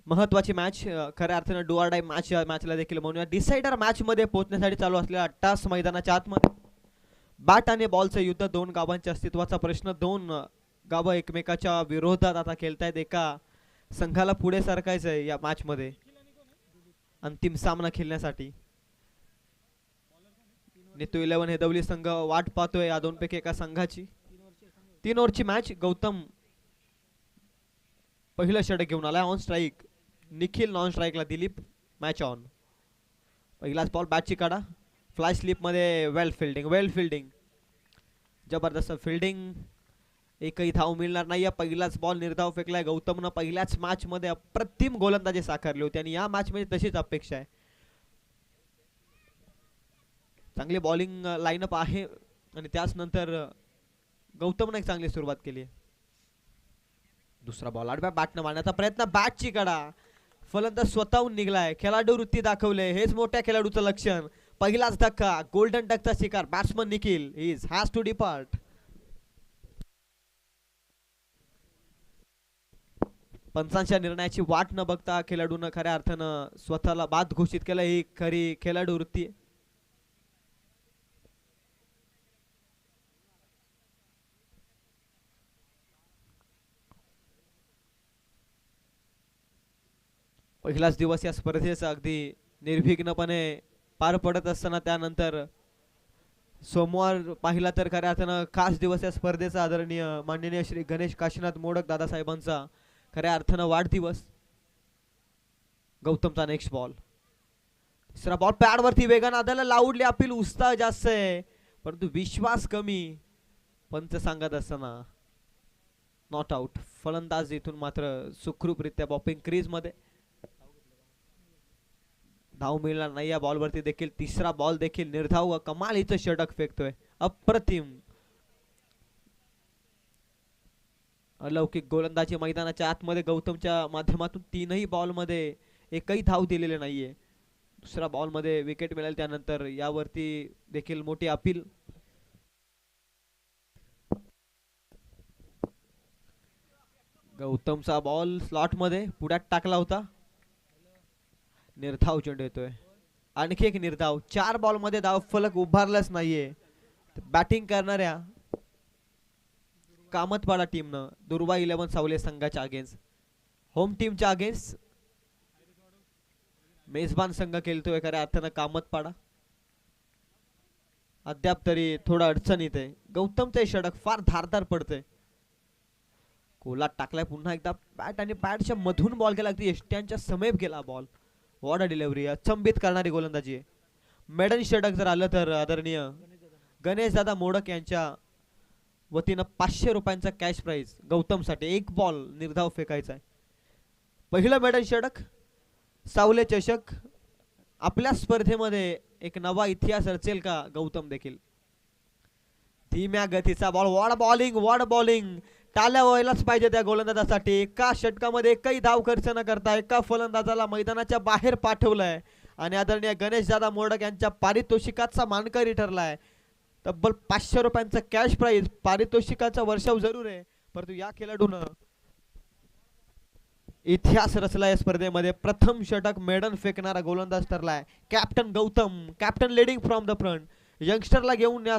महत्वाची मॅच, खऱ्या अर्थानं डू ऑर डाय मॅच मॅचला देखील म्हणूया. डिसायडर मॅच मध्ये पोहोचण्यासाठी चालू असलेल्या 8 मैदानाच्या आतमध्ये बॅट आणि बॉलचं युद्ध, दोन गावांच्या अस्तित्वाचा प्रश्न. दोन गावं एकमेकाच्या विरोधात आता खेळतायत. एका संघाला पुढे सरकायचंय या मॅच मध्ये अंतिम सामना खेळण्यासाठी. नेतू 11 हेदवली संघ वाट पाहतोय या दोनपैकी एका संघाची. 3 ओव्हरची मॅच. गौतम पहिलं षटक घेऊन आलाय ऑन स्ट्राईक. निखिल नॉन स्ट्राईकला. Dilip match on. पहिलाच बॉल बॅटची काढा. फ्लाय स्लिप मध्ये वेल फिल्डिंग जबरदस्त फिल्डिंग. एकही धाव मिळणार नाही. पहिलाच बॉल निर्धाव फेकलाय गौतमनं. पहिल्याच मॅच मध्ये अप्रतिम गोलंदाजी साकारली होती आणि या मॅच मध्ये तशीच अपेक्षा आहे. चांगली बॉलिंग लाईनअप आहे आणि त्याच नंतर गौतमनं एक चांगली सुरुवात केली. दुसरा बॉल आडव्या बॅटनं मारण्याचा प्रयत्न. बॅटची कडा. फलंदाज स्वतःहून निघलाय. खेळाडू वृत्ती दाखवले. हेच मोठ्या खेळाडूचं लक्षण. पहिलाच धक्का. गोल्डन डकचा शिकार batsman Nikhil has to depart. पंचांच्या निर्णयाची वाट न बघता खेळाडूनं खऱ्या अर्थानं स्वतःला बाद घोषित केलं. ही खरी खेळाडू वृत्ती. पहिलाच दिवस या स्पर्धेचा अगदी निर्विघ्नपणे पार पडत असताना त्यानंतर सोमवार पाहिला तर खऱ्या अर्थानं खास दिवस या स्पर्धेचा. आदरणीय माननीय श्री गणेश काशीनाथ मोडक दादासाहेबांचा खऱ्या अर्थानं वाढदिवस. गौतमचा नेक्स्ट बॉल. तिसरा बॉल पॅडवरती वेगानं आदाला लावडली. अपील उत्साह जास्त आहे परंतु विश्वास कमी. पंच सांगत असताना नॉट आउट. फलंदाज इथून मात्र सुखरूपरित्या बॉपिंग क्रीज मध्ये. धाव मिळणार नाही या बॉलवरती देखील. तिसरा बॉल देखील निर्धाव. कमाल इथं षटक फेकतोय. अप्रतिम अलौकिक गोलंदाजी मैदानाच्या आतमध्ये गौतमच्या माध्यमातून. 3ही बॉल मध्ये एकही धाव दिलेले नाहीये. दुसऱ्या बॉल मध्ये विकेट मिळेल त्यानंतर यावरती देखील मोठी अपील. गौतमचा बॉल स्लॉट मध्ये पुढ्यात टाकला होता. निर्धाव चेंडू येतोय. आणखी एक निर्धाव. 4 बॉल मध्ये धाव फलक उभारलाच नाहीये. बॅटिंग करणाऱ्या कामतपाडा टीमनं दुर्वा 11 सावले संघाच्या अगेन्स्ट, होम टीमच्या अगेन्स्ट मेजबान संघ खेळतोय खऱ्या अर्थानं कामतपाडा. अद्याप तरी थोडं अडचणीत आहे. गौतमचं षटक फार धारदार पडतंय. कोलात टाकलाय पुन्हा एकदा. बॅट आणि पॅडच्या मधून बॉल गेला. अगदी एष्ट्यांच्या समीप गेला बॉल. What a delivery. अचंबित करणारी गोलंदाजी आहे. मेडन षटक जर आलं तर आदरणीय गणेश दादा मोडक यांच्या वतीनं 500 रुपयांचा कॅश प्राइज गौतमसाठी. एक बॉल निर्धाव फेकायचा आहे. पहिलं मेडन षटक. सावले चषक. आपल्या स्पर्धेमध्ये एक नवा इतिहास रचेल का गौतम देखील. धीम्या गतीचा बॉल. What bowling. टाळ्या व्हायलाच पाहिजे त्या गोलंदाजासाठी. एका षटकामध्ये एकही धाव खर्च न करता एका फलंदाजाला मैदानाच्या बाहेर पाठवलंय आणि आदरणीय गणेश दादा मोडक यांच्या पारितोषिकाचा मानकरी ठरलाय. तब्बल 500 रुपयांचा कॅश प्राइज. पारितोषिकाचा वर्षाव जरूर आहे परंतु या खेळाडूनं इतिहास रचला या स्पर्धेमध्ये. प्रथम षटक मेडन फेकणारा गोलंदाज ठरलाय. Captain Gautam. Captain leading from the front. यंगस्टरला घेऊन या